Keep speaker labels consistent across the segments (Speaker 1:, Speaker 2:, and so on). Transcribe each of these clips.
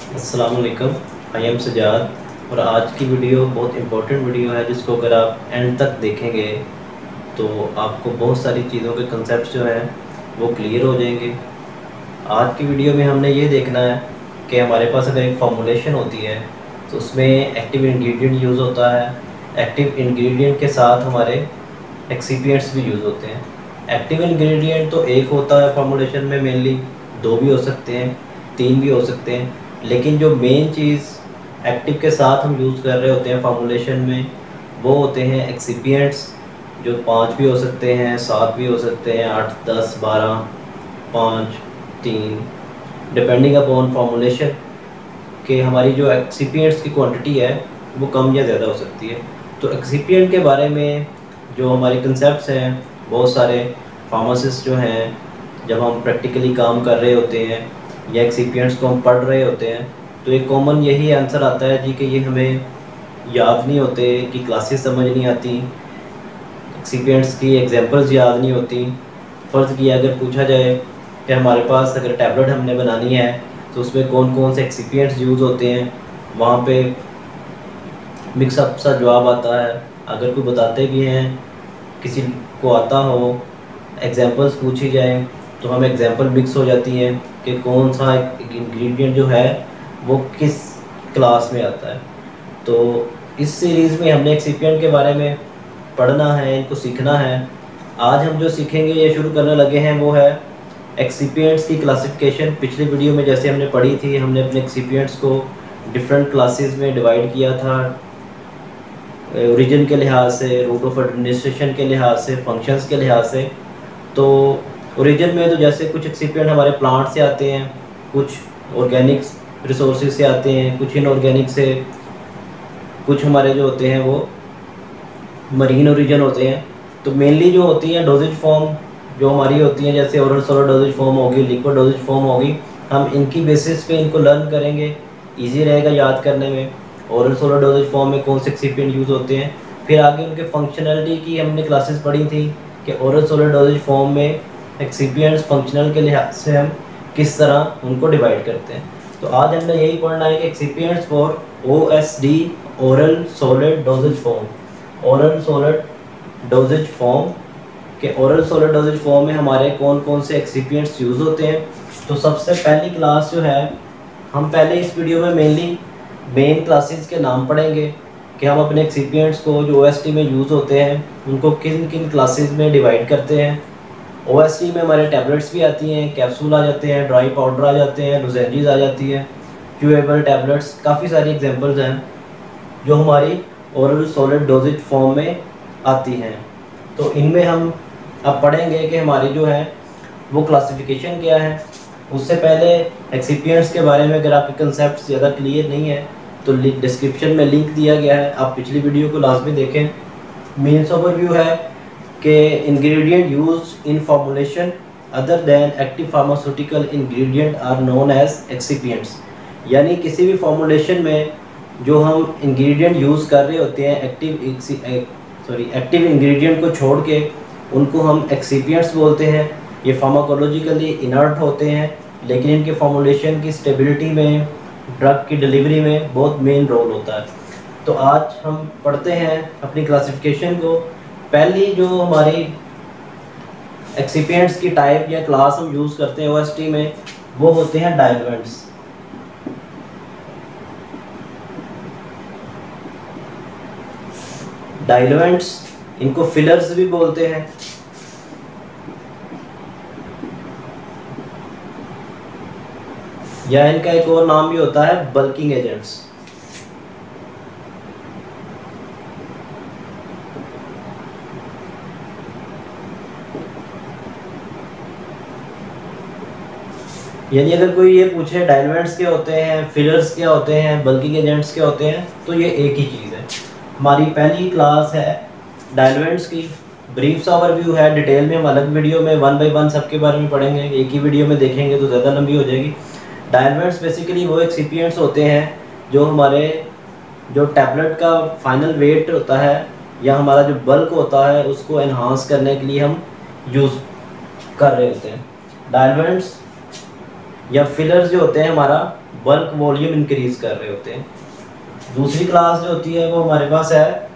Speaker 1: अस्सलाम वालेकुम। I am Sajjad और आज की वीडियो बहुत इम्पोर्टेंट वीडियो है जिसको अगर आप एंड तक देखेंगे तो आपको बहुत सारी चीज़ों के कंसेप्ट जो हैं वो क्लियर हो जाएंगे। आज की वीडियो में हमने ये देखना है कि हमारे पास अगर एक फॉर्मूलेशन होती है तो उसमें एक्टिव इंग्रेडिएंट यूज़ होता है। एक्टिव इंग्रेडिएंट के साथ हमारे एक्सिपिएंट्स भी यूज़ होते हैं। एक्टिव इंग्रेडिएंट तो एक होता है फॉर्मूलेशन में, मेनली दो भी हो सकते हैं, तीन भी हो सकते हैं, लेकिन जो मेन चीज़ एक्टिव के साथ हम यूज़ कर रहे होते हैं फॉर्मूलेशन में वो होते हैं एक्सिपिएंट्स, जो पाँच भी हो सकते हैं, सात भी हो सकते हैं, 8, 10, 12, 5, 3, डिपेंडिंग अपॉन फॉर्मूलेशन कि हमारी जो एक्सिपिएंट्स की क्वांटिटी है वो कम या ज़्यादा हो सकती है। तो एक्सिपिएंट के बारे में जो हमारे कंसेप्ट्स हैं, बहुत सारे फार्मासिस्ट जो हैं जब हम प्रैक्टिकली काम कर रहे होते हैं या एक्सिपिएंट्स को हम पढ़ रहे होते हैं तो एक कॉमन यही आंसर आता है जी कि ये हमें याद नहीं होते, कि क्लासेस समझ नहीं आती, एक्सिपिएंट्स की एग्जांपल्स याद नहीं होती। फ़र्ज़ किया अगर पूछा जाए कि हमारे पास अगर टैबलेट हमने बनानी है तो उसमें कौन कौन से एक्सिपिएंट्स यूज़ होते हैं, वहाँ पे मिक्सअप सा जवाब आता है। अगर कोई बताते भी हैं, किसी को आता हो, एग्जांपल्स पूछी जाए तो हमें एग्जांपल मिक्स हो जाती हैं कि कौन सा इंग्रेडिएंट जो है वो किस क्लास में आता है। तो इस सीरीज़ में हमने एक्सिपिएंट के बारे में पढ़ना है, इनको सीखना है। आज हम जो सीखेंगे या शुरू करने लगे हैं वो है एक्सिपिएंट्स की क्लासिफिकेशन। पिछली वीडियो में जैसे हमने पढ़ी थी, हमने अपने एक्सिपिएंट्स को डिफरेंट क्लासेस में डिवाइड किया था, ओरिजिन के लिहाज से, रूट ऑफ एडमिनिस्ट्रेशन के लिहाज से, फंक्शंस के लिहाज से। तो ओरिजिन में तो जैसे कुछ एक्सिपिएंट हमारे प्लांट से आते हैं, कुछ ऑर्गेनिक रिसोर्सेज से आते हैं, कुछ इनऑर्गेनिक से, कुछ हमारे जो होते हैं वो मरीन ओरिजिन होते हैं। तो मेनली जो होती है डोजेज फॉर्म जो हमारी होती हैं, जैसे ओरल सॉलिड डोजेज फॉर्म होगी, लिक्विड डोजेज फॉर्म होगी, हम इनकी बेसिस पे इनको लर्न करेंगे, इजी रहेगा याद करने में। ओरल सॉलिड डोजेज फॉर्म में कौन से एक्सिपिएंट यूज़ होते हैं, फिर आगे उनके फंक्शनलिटी की हमने क्लासेस पढ़ी थी कि ओरल सॉलिड डोजेज फॉर्म में एक्सिपिएंट्स फंक्शनल के लिहाज से हम किस तरह उनको डिवाइड करते हैं। तो आज हमने यही पढ़ना है कि excipients for OSD, oral solid doses form. Oral solid doses form के ओरल सॉलिड डोजेज फॉर्म में हमारे कौन कौन से एक्सिपिएंट्स यूज़ होते हैं। तो सबसे पहली क्लास जो है, हम पहले इस वीडियो में मेनली मेन क्लासेस के नाम पढ़ेंगे कि हम अपने एक्सिपिएंट्स को जो OSD में यूज़ होते हैं उनको किन किन क्लासेस में डिवाइड करते हैं। OSD में हमारे टैबलेट्स भी आती हैं, कैप्सूल आ जाते हैं, ड्राई पाउडर आ जाते हैं, लुजेंजीज आ जाती है, च्यूएबल टैबलेट्स, काफ़ी सारी एग्जांपल्स हैं जो हमारी ओरल सॉलिड डोजेज फॉर्म में आती हैं। तो इनमें हम अब पढ़ेंगे कि हमारी जो है वो क्लासिफिकेशन क्या है। उससे पहले एक्सिपिएंट्स के बारे में अगर आपके कंसेप्ट ज़्यादा क्लियर नहीं है तो डिस्क्रिप्शन में लिंक दिया गया है, आप पिछली वीडियो को लाजमी देखें। मेंस ओवरव्यू है कि ingredient used in formulation other than active pharmaceutical ingredient are known as excipients. यानी किसी भी फॉर्मुलेशन में जो हम इंग्रेडिएंट यूज़ कर रहे होते हैं एक्टिव इंग्रेडिएंट को छोड़ के, उनको हम एक्सिपिएंट्स बोलते हैं। ये फार्माकोलॉजिकली इनर्ट होते हैं लेकिन इनके फॉर्मुलेशन की स्टेबिलिटी में, ड्रग की डिलीवरी में बहुत मेन रोल होता है। तो आज हम पढ़ते हैं अपनी क्लासिफिकेशन को। पहली जो हमारी एक्सिपिएंट्स की टाइप या क्लास हम यूज़ करते हैं OSD में वो होते हैं डाइल्यूएंट्स। डाइल्यूएंट्स, इनको फिलर्स भी बोलते हैं। या इनका एक और नाम भी होता है बल्किंग एजेंट्स। यानी अगर कोई ये पूछे डाइल्यूएंट्स क्या होते हैं, फिलर्स क्या होते हैं, बल्किंग एजेंट्स क्या होते हैं, तो ये एक ही चीज़ है। हमारी पहली क्लास है डाइल्यूएंट्स की। ब्रीफ सा ओवरव्यू है, डिटेल में हम अलग वीडियो में 1 बाय 1 सबके बारे में पढ़ेंगे, एक ही वीडियो में देखेंगे तो ज़्यादा लंबी हो जाएगी। डाइल्यूएंट्स बेसिकली वो एक्सिपिएंट्स होते हैं जो हमारे जो टैबलेट का फाइनल वेट होता है या हमारा जो बल्क होता है उसको एनहांस करने के लिए हम यूज़ कर रहे होते हैं। डाइल्यूएंट्स या फिलर्स जो होते हैं हमारा बल्क वॉल्यूम इंक्रीज कर रहे होते हैं। दूसरी क्लास जो होती है वो हमारे पास है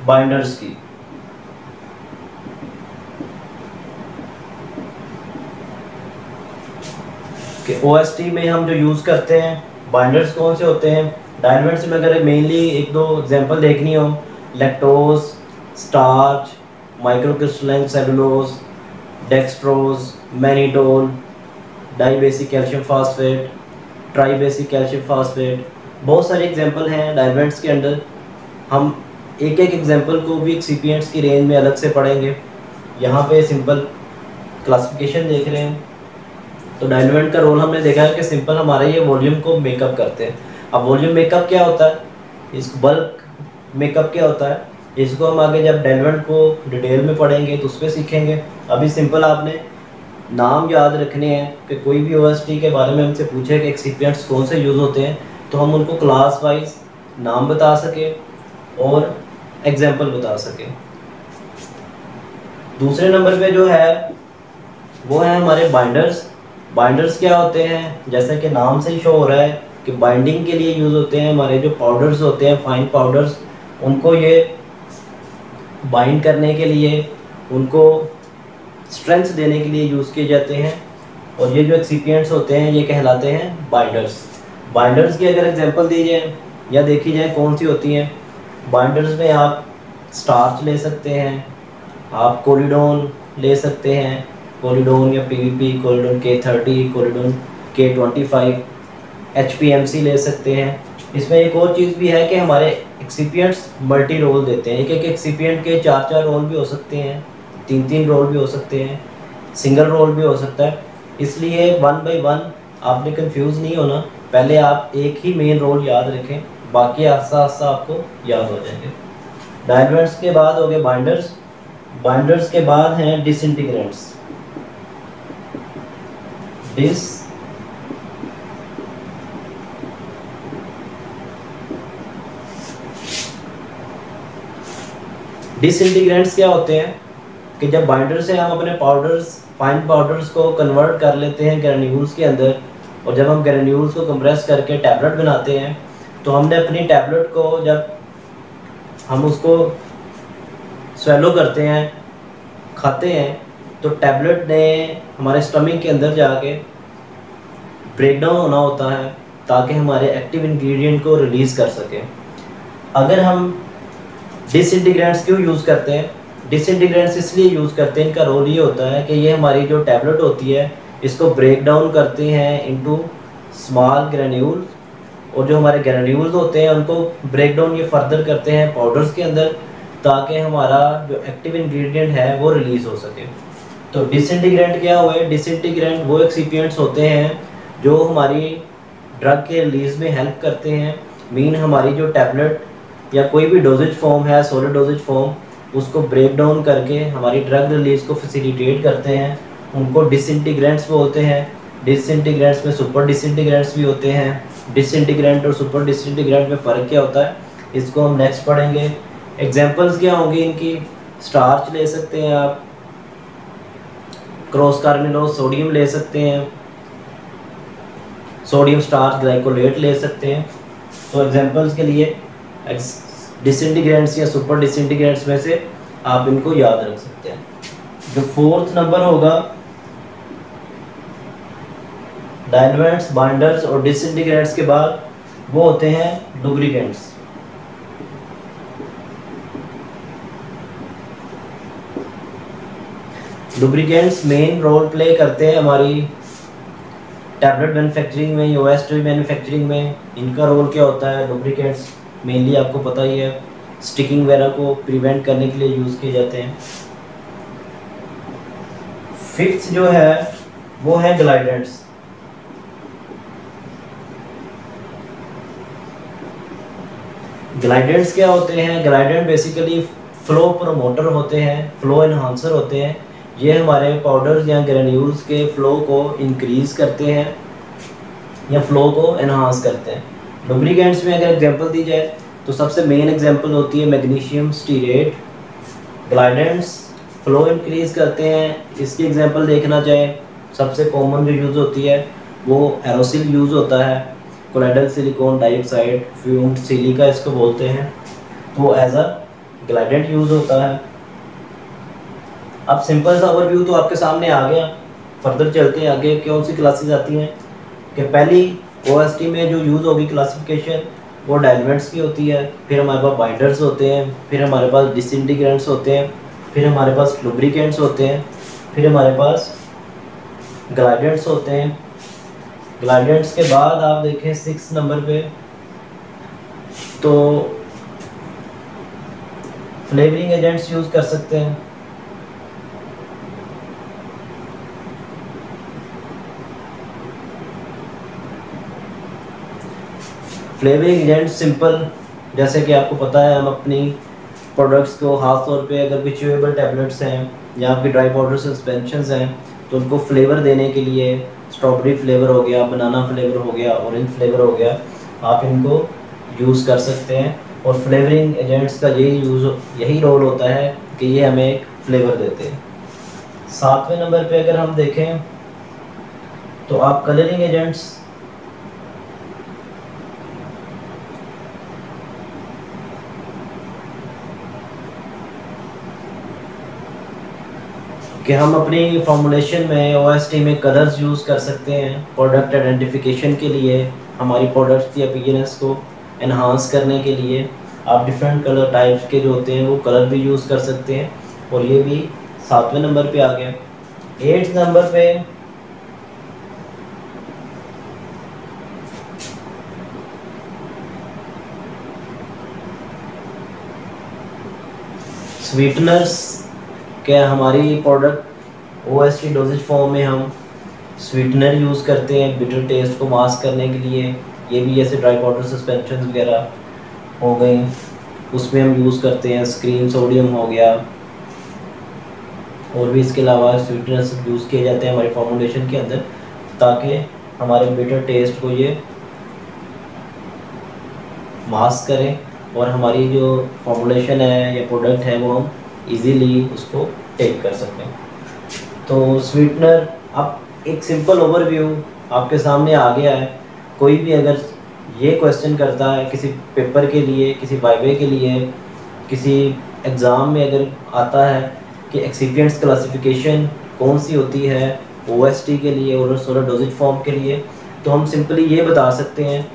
Speaker 1: बाइंडर्स की। कि OST में हम जो यूज़ करते हैं बाइंडर्स कौन से होते हैं। डायलमेंट्स में अगर मेनली एक दो एग्जांपल देखनी हो, lactose, starch, microcrystalline cellulose, dextrose, mannitol, dibasic calcium phosphate, tribasic calcium phosphate, बहुत सारे एग्जांपल हैं डायलमेंट्स के अंदर। हम एक एक एग्जांपल को भी एक्सिपिएंट्स की रेंज में अलग से पढ़ेंगे। यहाँ पे सिंपल क्लासिफिकेशन देख रहे हैं तो डायलमेंट का रोल हमने देखा है कि सिंपल हमारे ये वॉल्यूम को मेकअप करते हैं। अब वॉल्यूम मेकअप क्या होता है, इस बल्क मेकअप क्या होता है, इसको हम आगे जब डायलमेंट को डिटेल में पढ़ेंगे तो उस पर सीखेंगे। अभी सिंपल आपने नाम याद रखने हैं कि कोई भी OST के बारे में हमसे पूछे कि एक्सिपिएंट्स कौन से यूज़ होते हैं तो हम उनको क्लास वाइज नाम बता सके और एग्जाम्पल बता सके। दूसरे नंबर पे जो है वो है हमारे बाइंडर्स। बाइंडर्स क्या होते हैं, जैसे कि नाम से ही शो हो रहा है कि बाइंडिंग के लिए यूज़ होते हैं। हमारे जो पाउडर्स होते हैं फाइन पाउडर्स, उनको ये बाइंड करने के लिए, उनको स्ट्रेंथ देने के लिए यूज़ किए जाते हैं। और ये जो एक्सिपिएंट्स होते हैं ये कहलाते हैं बाइंडर्स। बाइंडर्स की अगर एग्जांपल दी जाए या देखी जाए कौन सी होती हैं, बाइंडर्स में आप स्टार्च ले सकते हैं, आप कोलिडोन ले सकते हैं, कोलिडोन या PVP, कोलिडोन K30, कोलिडोन K25, HPMC ले सकते हैं। इसमें एक और चीज़ भी है कि हमारे एक्सिपिएंट्स मल्टी रोल देते हैं। एक एक एक्सिपिएंट के 4-4 रोल भी हो सकते हैं, 3-3 रोल भी हो सकते हैं, सिंगल रोल भी हो सकता है। इसलिए 1 बाय 1 आपने कंफ्यूज नहीं होना, पहले आप एक ही मेन रोल याद रखें, बाकी आस्ता आस्ता आपको याद हो जाएंगे। डायलमेंट्स के बाद हो गए बाइंडर्स। बाइंडर्स के बाद हैं डिसइंटीग्रेंट्स। डिसइंटीग्रेंट्स क्या होते हैं कि जब बाइंडर से हम अपने पाउडर्स, फाइन पाउडर्स को कन्वर्ट कर लेते हैं ग्रेन्यूल्स के अंदर, और जब हम ग्रेन्यूल्स को कंप्रेस करके टैबलेट बनाते हैं तो हमने अपनी टैबलेट को जब हम उसको स्वेलो करते हैं, खाते हैं, तो टैबलेट ने हमारे स्टमक के अंदर जाके ब्रेक डाउन होना होता है ताकि हमारे एक्टिव इंग्रेडिएंट को रिलीज़ कर सकें। अगर हम डिसइंटीग्रेंट्स क्यों यूज़ करते हैं, डिसइंटीग्रेंट्स इसलिए यूज़ करते हैं, इनका रोल ये होता है कि ये हमारी जो टैबलेट होती है इसको ब्रेक डाउन करते हैं इनटू स्मॉल ग्रेन्यूल्स, और जो हमारे ग्रेन्यूल्स होते हैं उनको ब्रेक डाउन ये फर्दर करते हैं पाउडर्स के अंदर ताकि हमारा जो एक्टिव इंग्रेडिएंट है वो रिलीज़ हो सके। तो डिसइंटीग्रेंट क्या हुए, डिसइंटीग्रेंट वो एक्सिपिएंट्स होते हैं जो हमारी ड्रग के रिलीज़ में हेल्प करते हैं। मीन हमारी जो टैबलेट या कोई भी डोजेज फॉर्म है, सॉलिड डोजेज फॉर्म, उसको ब्रेक डाउन करके हमारी ड्रग रिलीज़ को फैसिलिटेट करते हैं, उनको डिसइंटीग्रेंट्स बोलते हैं। डिसइंटीग्रेंट्स में सुपर डिसइंटीग्रेंट्स भी होते हैं। डिसइंटीग्रेंट और सुपर डिसइंटीग्रेंट में फ़र्क क्या होता है इसको हम नेक्स्ट पढ़ेंगे। एग्जांपल्स क्या होंगी इनकी, स्टार्च ले सकते हैं आप, क्रॉस कार्निलोज सोडियम ले सकते हैं, सोडियम स्टार्च ग्लाइकोलेट ले सकते हैं। तो एग्जांपल्स के लिए डिसइंटीग्रेंट्स या सुपर डिसइंटीग्रेंट्स में से आप इनको याद रख सकते हैं। जो फोर्थ नंबर होगा डायलमेंट्स, बाइंडर्स और डिसइंटीग्रेंट्स के बाद वो होते हैं lubricants. Lubricants main role play करते हैं हमारी टैबलेट मैन्युफैक्चरिंग में, OST मैन्युफैक्चरिंग में। इनका रोल क्या होता है, लुब्रिकेंट्स मेनली आपको पता ही है, स्टिकिंग वगैरह को प्रिवेंट करने के लिए यूज़ किए जाते हैं। फिफ्थ जो है वो है ग्लाइडेंट्स। ग्लाइडेंट्स क्या होते हैं, ग्लाइडेंट बेसिकली फ्लो प्रमोटर होते हैं, फ्लो एनहांसर होते हैं। ये हमारे पाउडर्स या ग्रेन्यूल्स के फ्लो को इंक्रीज़ करते हैं या फ्लो को एनहांस करते हैं। लुब्रिकेंट्स में अगर एग्जांपल दी जाए तो सबसे मेन एग्जांपल होती है मैग्नीशियम स्टीरेट। ग्लाइडेंट्स फ्लो इंक्रीज़ करते हैं, इसकी एग्जांपल देखना चाहे सबसे कॉमन जो यूज़ होती है वो एरोसिल यूज़ होता है, कोलाइडल सिलिकॉन डाइऑक्साइड फ्यूम्ड सिलिका इसको बोलते हैं, तो वो एज अ ग्लाइडेंट यूज़ होता है। अब सिंपल सा ओवरव्यू तो आपके सामने आ गया। फर्दर चलते हैं आगे कौन सी क्लासेस आती हैं। कि पहली OST में जो यूज़ होगी क्लासिफिकेशन वो डायलमेंट्स की होती है, फिर हमारे पास बाइंडर्स होते हैं, फिर हमारे पास डिसइंटीग्रेंट्स होते हैं, फिर हमारे पास लुब्रिकेंट्स होते हैं, फिर हमारे पास ग्लाइडेंट्स होते हैं। ग्लाइडेंट्स के बाद आप देखें 6 नंबर पे तो फ्लेवरिंग एजेंट्स यूज़ कर सकते हैं। फ्लेवरिंग एजेंट सिंपल, जैसे कि आपको पता है हम अपनी प्रोडक्ट्स को खास तौर पे अगर कोई च्यूएबल टैबलेट्स हैं या आपकी ड्राई पाउडर सस्पेंशंस हैं तो उनको फ्लेवर देने के लिए स्ट्रॉबेरी फ्लेवर हो गया, बनाना फ्लेवर हो गया, ऑरेंज फ्लेवर हो गया, आप इनको यूज़ कर सकते हैं। और फ्लेवरिंग एजेंट्स का यही रोल होता है कि ये हमें एक फ्लेवर देते हैं। 7वें नंबर पे अगर हम देखें तो आप कलरिंग एजेंट्स, कि हम अपनी फॉर्मुलेशन में OST में कलर्स यूज़ कर सकते हैं प्रोडक्ट आइडेंटिफिकेशन के लिए, हमारी प्रोडक्ट्स की अपीयरेंस को एनहांस करने के लिए आप डिफरेंट कलर टाइप्स के जो होते हैं वो कलर भी यूज़ कर सकते हैं। और ये भी 7वें नंबर पे आ गया। 8 नंबर पे स्वीटनर्स, क्या हमारी प्रोडक्ट OST डोजेज फॉर्म में हम स्वीटनर यूज़ करते हैं बिटर टेस्ट को मास्क करने के लिए। ये भी ऐसे ड्राई पाउडर सस्पेंशन वगैरह हो गई, उसमें हम यूज़ करते हैं। स्क्रीन सोडियम हो गया, और भी इसके अलावा स्वीटनर्स यूज़ किए जाते हैं हमारे फॉर्मुलेशन के अंदर ताकि हमारे बिटर टेस्ट को ये मास्क करें और हमारी जो फॉर्मुलेशन है या प्रोडक्ट है वो हम इजीली उसको टेक कर सकते हैं। तो स्वीटनर, अब एक सिंपल ओवरव्यू आपके सामने आ गया है। कोई भी अगर ये क्वेश्चन करता है किसी पेपर के लिए, किसी वाइवे के लिए, किसी एग्ज़ाम में अगर आता है कि एक्सिपिएंट्स क्लासिफिकेशन कौन सी होती है OST के लिए और सोलर डोजेज फॉर्म के लिए, तो हम सिंपली ये बता सकते हैं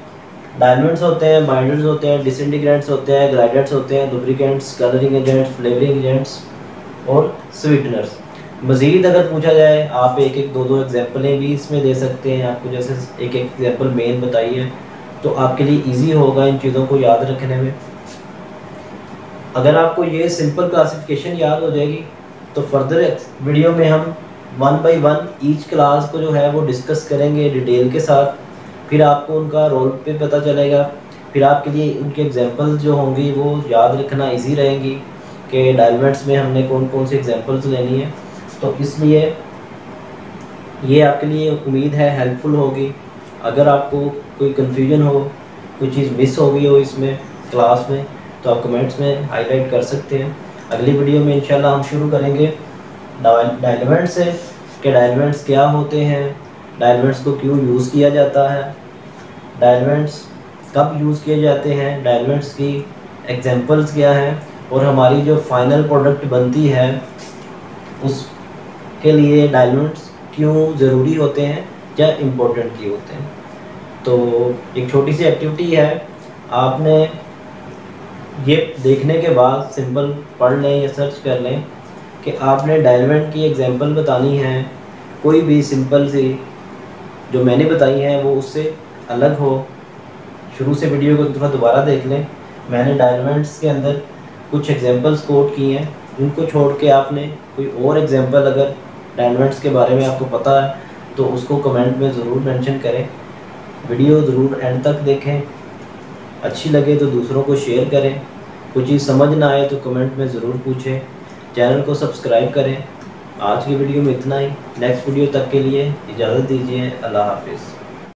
Speaker 1: डायमंड्स होते हैं, बाइंडर्स होते हैं, डिसइंटीग्रेंट्स होते हैं, ग्लाइडेंट्स होते हैं, lubricants, colouring agents, flavouring agents और स्वीटनर्स। मज़ीद अगर पूछा जाए आप एक एक दो दो एग्जांपलें भी इसमें दे सकते हैं। आपको जैसे एक एक एग्जांपल मेन बताइए तो आपके लिए इजी होगा इन चीज़ों को याद रखने में। अगर आपको ये सिंपल क्लासिफिकेशन याद हो जाएगी तो फर्दर वीडियो में हम 1 बाय 1 ईच क्लास को जो है वो डिस्कस करेंगे डिटेल के साथ। फिर आपको उनका रोल पे पता चलेगा, फिर आपके लिए उनके एग्जांपल्स जो होंगी वो याद रखना इजी रहेंगी कि डायलमेंट्स में हमने कौन कौन सी एग्जांपल्स लेनी है। तो इसलिए ये आपके लिए उम्मीद है हेल्पफुल होगी। अगर आपको कोई कन्फ्यूजन हो, कोई चीज़ मिस हो गई हो इसमें क्लास में, तो आप कमेंट्स में हाईलाइट कर सकते हैं। अगली वीडियो में इंशाल्लाह हम शुरू करेंगे डायलमेंट्स से कि डायलमेंट्स क्या होते हैं, डायलमेंट्स को क्यों यूज़ किया जाता है, डायलमेंट्स कब यूज़ किए जाते हैं, डायलमेंट्स की एग्जांपल्स क्या हैं, और हमारी जो फाइनल प्रोडक्ट बनती है उसके लिए डायलमेंट्स क्यों ज़रूरी होते हैं या इम्पोर्टेंट क्यों होते हैं। तो एक छोटी सी एक्टिविटी है, आपने ये देखने के बाद सिंपल पढ़ लें या सर्च कर लें कि आपने डायलमेंट की एग्जांपल बतानी है, कोई भी सिंपल सी जो मैंने बताई है वो उससे अलग हो। शुरू से वीडियो को एक दफ़ा दोबारा देख लें। मैंने डायलमेंट्स के अंदर कुछ एग्जांपल्स कोट किए हैं, उनको छोड़ के आपने कोई और एग्जांपल अगर डायलमेंट्स के बारे में आपको पता है तो उसको कमेंट में ज़रूर मेंशन करें। वीडियो ज़रूर एंड तक देखें, अच्छी लगे तो दूसरों को शेयर करें, कुछ चीज़ समझ ना आए तो कमेंट में ज़रूर पूछें, चैनल को सब्सक्राइब करें। आज की वीडियो में इतना ही, नेक्स्ट वीडियो तक के लिए इजाज़त दीजिए। अल्लाह हाफिज़।